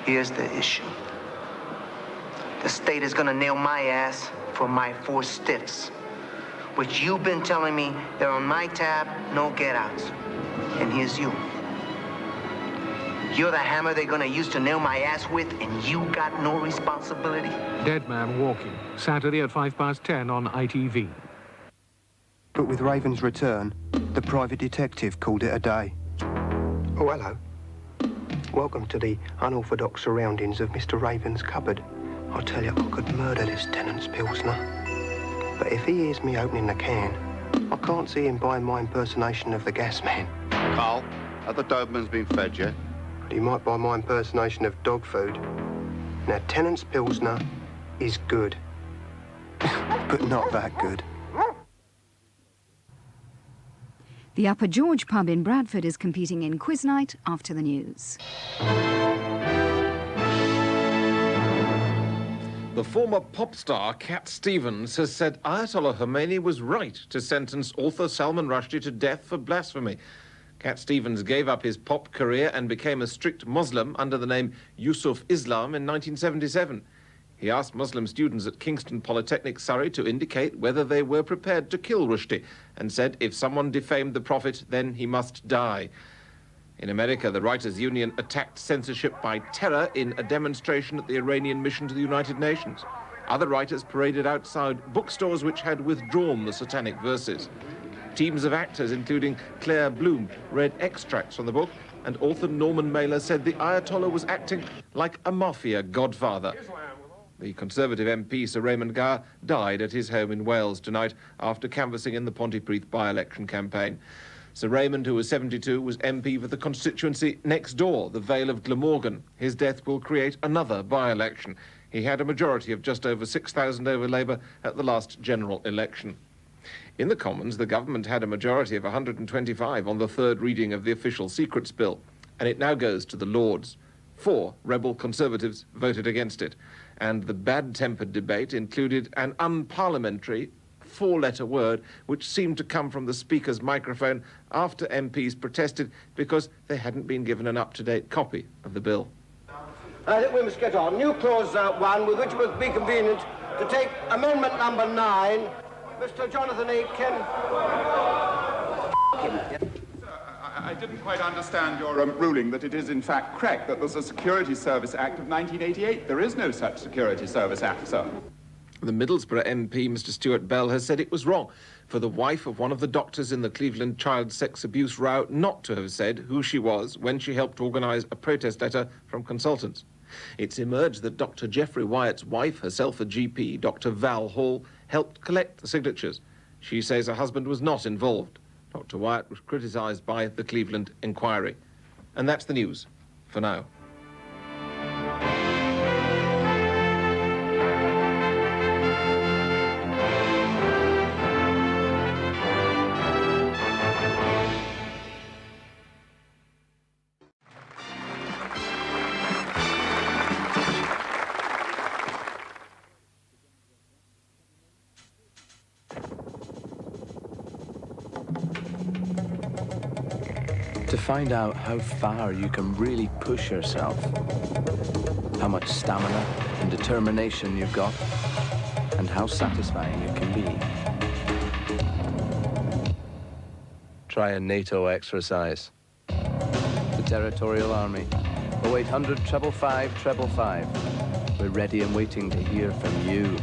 Here's the issue. The state is gonna nail my ass for my 4 stiffs, which you've been telling me they're on my tab, no get-outs. And here's you. You're the hammer they're gonna use to nail my ass with, and you got no responsibility? Dead Man Walking, Saturday at 10:05 on ITV. But with Raven's return, the private detective called it a day. Oh, hello. Welcome to the unorthodox surroundings of Mr. Raven's cupboard. I tell you, I could murder this Tennent's Pilsner. But if he hears me opening the can, I can't see him buying my impersonation of the gas man. Carl, have the Dobermans been fed yet? But he might buy my impersonation of dog food. Now, Tennent's Pilsner is good. But not that good. The Upper George pub in Bradford is competing in Quiz Night after the news. The former pop star Cat Stevens has said Ayatollah Khomeini was right to sentence author Salman Rushdie to death for blasphemy. Cat Stevens gave up his pop career and became a strict Muslim under the name Yusuf Islam in 1977. He asked Muslim students at Kingston Polytechnic, Surrey, to indicate whether they were prepared to kill Rushdie, and said if someone defamed the prophet, then he must die. In America, the Writers' Union attacked censorship by terror in a demonstration at the Iranian mission to the United Nations. Other writers paraded outside bookstores which had withdrawn the satanic verses. Teams of actors, including Claire Bloom, read extracts from the book, and author Norman Mailer said the Ayatollah was acting like a mafia godfather. The Conservative MP, Sir Raymond Gower, died at his home in Wales tonight after canvassing in the Pontypridd by-election campaign. Sir Raymond, who was 72, was MP for the constituency next door, the Vale of Glamorgan. His death will create another by-election. He had a majority of just over 6,000 over Labour at the last general election. In the Commons, the government had a majority of 125 on the third reading of the Official Secrets Bill, and it now goes to the Lords. 4 rebel Conservatives voted against it, and the bad-tempered debate included an unparliamentary 4-letter word which seemed to come from the Speaker's microphone after MPs protested because they hadn't been given an up-to-date copy of the bill. I think we must get on. New clause 1, with which it would be convenient to take amendment number 9. Mr. Jonathan Aitken. I didn't quite understand your ruling that it is in fact correct that there's a Security Service Act of 1988. There is no such Security Service Act, sir. The Middlesbrough MP, Mr. Stuart Bell, has said it was wrong for the wife of one of the doctors in the Cleveland child sex abuse row not to have said who she was when she helped organise a protest letter from consultants. It's emerged that Dr. Jeffrey Wyatt's wife, herself a GP, Dr. Val Hall, helped collect the signatures. She says her husband was not involved. Dr. Wyatt was criticised by the Cleveland inquiry. And that's the news for now. To find out how far you can really push yourself, how much stamina and determination you've got, and how satisfying it can be. Try a NATO exercise. The Territorial Army. 0800 555 555. We're ready and waiting to hear from you.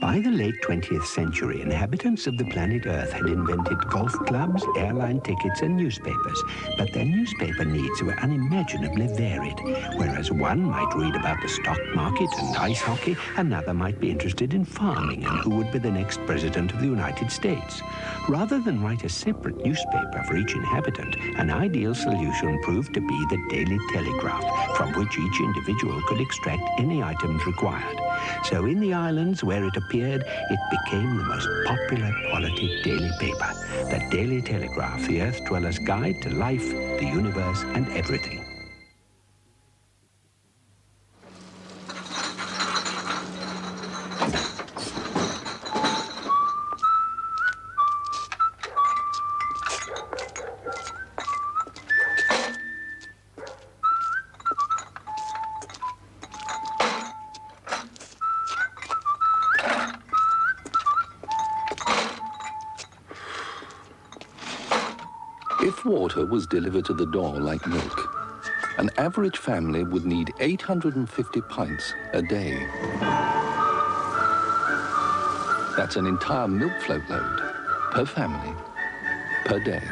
By the late 20th century, inhabitants of the planet Earth had invented golf clubs, airline tickets, and newspapers. But their newspaper needs were unimaginably varied. Whereas one might read about the stock market and ice hockey, another might be interested in farming and who would be the next president of the United States. Rather than write a separate newspaper for each inhabitant, an ideal solution proved to be the Daily Telegraph, from which each individual could extract any items required. So in the islands where it appeared, it became the most popular quality daily paper. The Daily Telegraph, the Earth Dweller's Guide to Life, the Universe, and everything. water was delivered to the door like milk, an average family would need 850 pints a day. That's an entire milk float load per family, per day.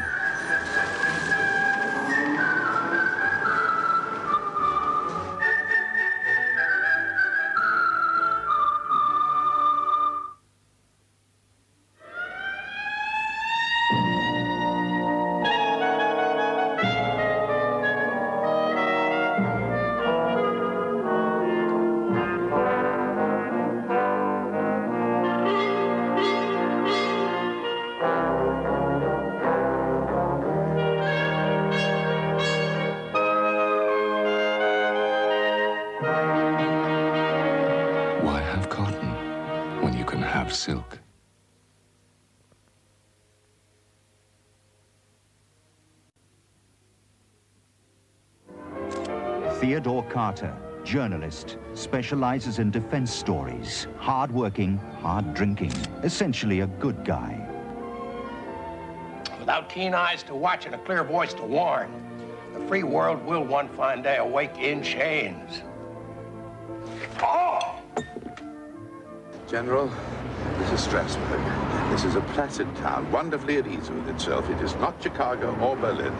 Silk. Theodore Carter, journalist, specializes in defense stories. Hard-working, hard-drinking, essentially a good guy. Without keen eyes to watch and a clear voice to warn, the free world will one fine day awake in chains. Oh! General, this is Strasbourg. This is a placid town, wonderfully at ease with itself. It is not Chicago or Berlin.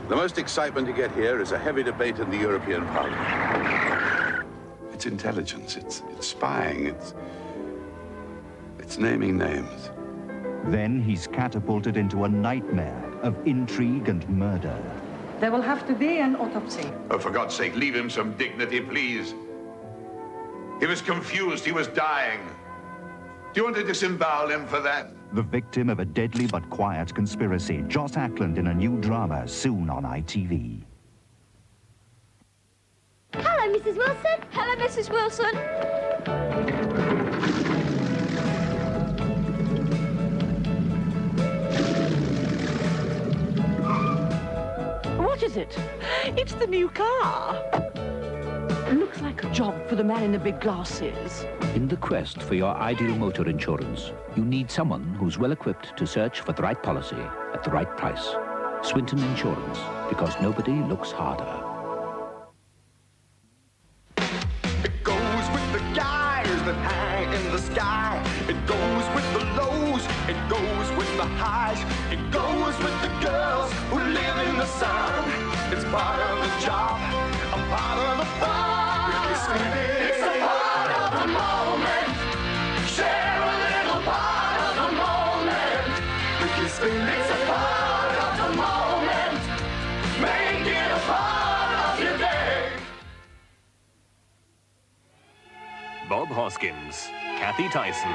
The most excitement you get here is a heavy debate in the European Parliament. It's intelligence, it's spying, it's naming names. Then he's catapulted into a nightmare of intrigue and murder. There will have to be an autopsy. Oh, for God's sake, leave him some dignity, please. He was confused. He was dying. Do you want to disembowel him for that? The victim of a deadly but quiet conspiracy. Joss Ackland in a new drama, soon on ITV. Hello, Mrs. Wilson. Hello, Mrs. Wilson. What is it? It's the new car. Looks like a job for the man in the big glasses. In the quest for your ideal motor insurance, you need someone who's well equipped to search for the right policy at the right price. Swinton Insurance, because nobody looks harder. It goes with the guys that hang in the sky. It goes with the lows. It goes with the highs. It goes with the girls who live in the sun. It's part of the job. A part of the fun. It's a part of the moment. Share a little part of the moment. It's a part of the moment. Make it a part of your day. Bob Hoskins, Kathy Tyson,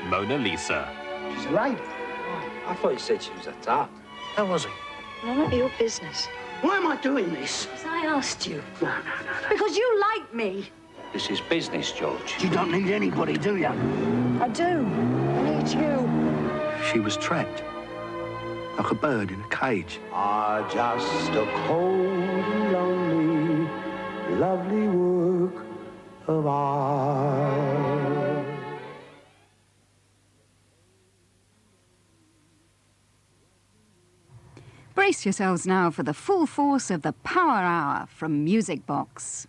Mona Lisa. She's a lady. Oh, I thought you said she was a tart. How was he? None of your business. Why am I doing this? Because I asked you. No. Because you like me. This is business, George. You don't need anybody, do you? I do. I need you. She was trapped. Like a bird in a cage. Are just a cold and lonely, lovely work of art. Brace yourselves now for the full force of the Power Hour from Music Box.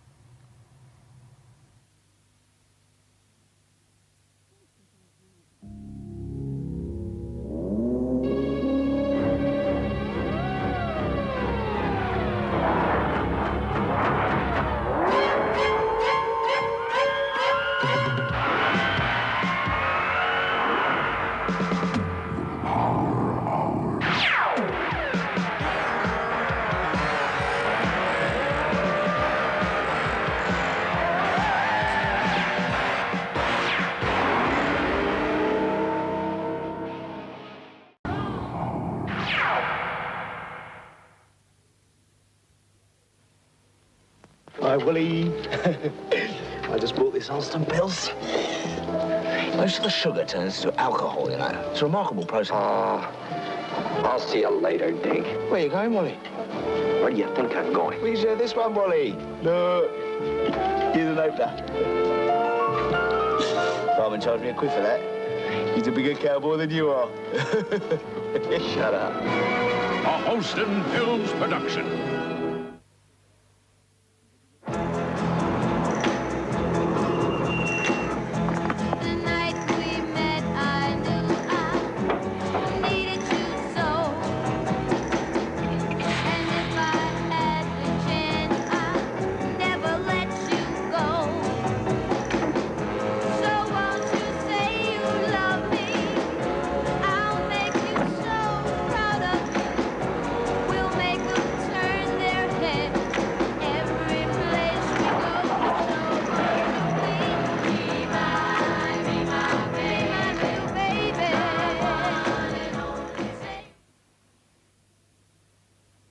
Hi, Willie. I just bought this Holsten Pils. Most of the sugar turns to alcohol, you know. It's a remarkable process. I'll see you later, Dink. Where you going, Willie? Where do you think I'm going? Please share this one, Willie. Look. Here's an opener. Barman charged me £1 for that. He's a bigger cowboy than you are. Shut up. Holsten Pils production.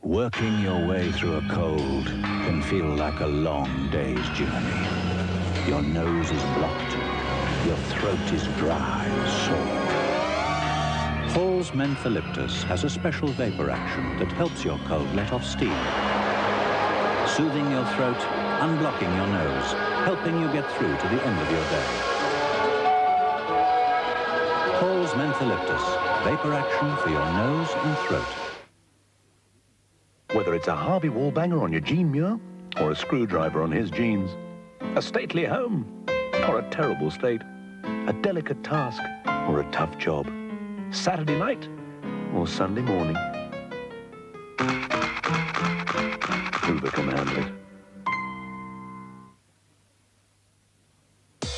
Working your way through a cold can feel like a long day's journey. Your nose is blocked, your throat is dry and sore. Hall's Mentho Lyptus has a special vapor action that helps your cold let off steam, soothing your throat, unblocking your nose, helping you get through to the end of your day. Hall's Mentho Lyptus, vapor action for your nose and throat. Whether it's a Harvey wall banger on your jean muir, or a screwdriver on his jeans, a stately home, or a terrible state, a delicate task, or a tough job, Saturday night, or Sunday morning, Hoover can handle it.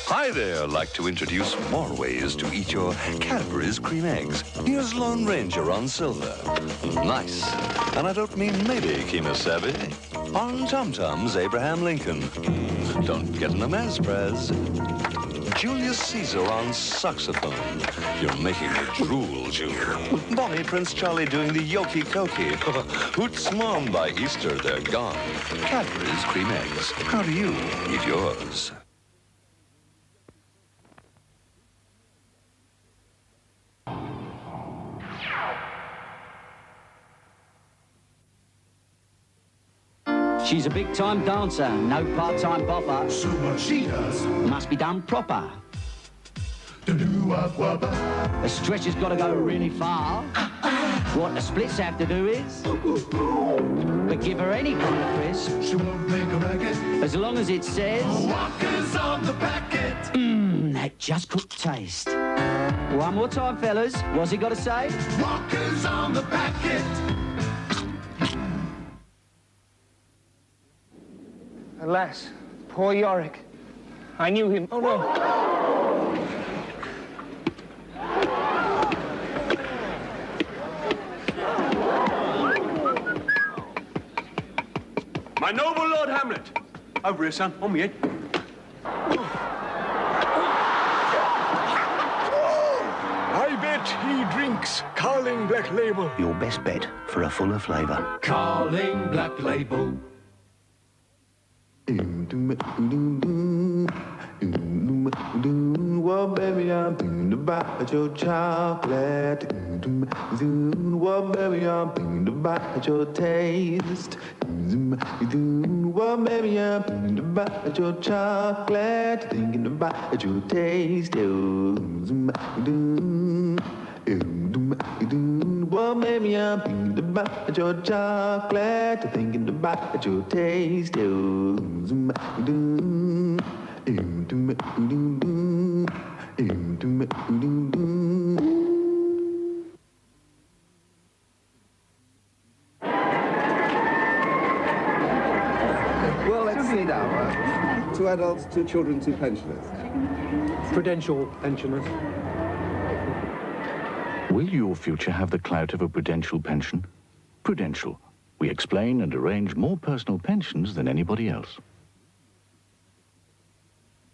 Hi there, I'd like to introduce more ways to eat your Cadbury's cream eggs. Here's Lone Ranger on silver. Nice. And I don't mean maybe Kemosabe. On Tum Tums, Abraham Lincoln. Don't get in a mezprez. Julius Caesar on saxophone. You're making me drool, Jewel. Bonnie Prince Charlie doing the Yoki Koki. Hoots Mom by Easter, they're gone. Cadbury's cream eggs. How do you eat yours? She's a big-time dancer, no part-time bopper. So what she does must be done proper. The stretch has got to go really far. What the splits have to do is, but give her any kind of crisp. She won't make a racket as long as it says Walkers on the packet. That just could taste. One more time, fellas. What's he got to say? Walkers on the packet. Alas, poor Yorick. I knew him. Oh, no. My noble Lord Hamlet. Over here, son. On me head. I bet he drinks Carling Black Label. Your best bet for a fuller flavour. Carling Black Label. Well, baby, I'm thinking about your chocolate. Well, baby, I'm thinking about your taste. Well, baby, I'm thinking about your chocolate. Thinking about your taste. Well, maybe I'm thinking about your chocolate, thinking about your taste. Well, let's see now. 2 adults, 2 children, 2 pensioners. Prudential pensioners. Will your future have the clout of a Prudential pension? Prudential. We explain and arrange more personal pensions than anybody else.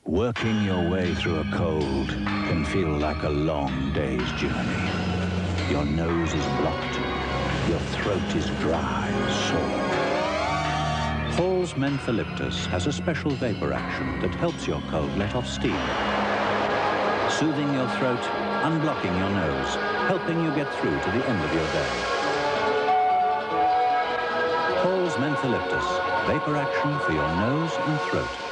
Working your way through a cold can feel like a long day's journey. Your nose is blocked, your throat is dry and sore. Hall's Mentho Lyptus has a special vapor action that helps your cold let off steam, soothing your throat, unblocking your nose, helping you get through to the end of your day. Hall's Mentho Lyptus, vapor action for your nose and throat.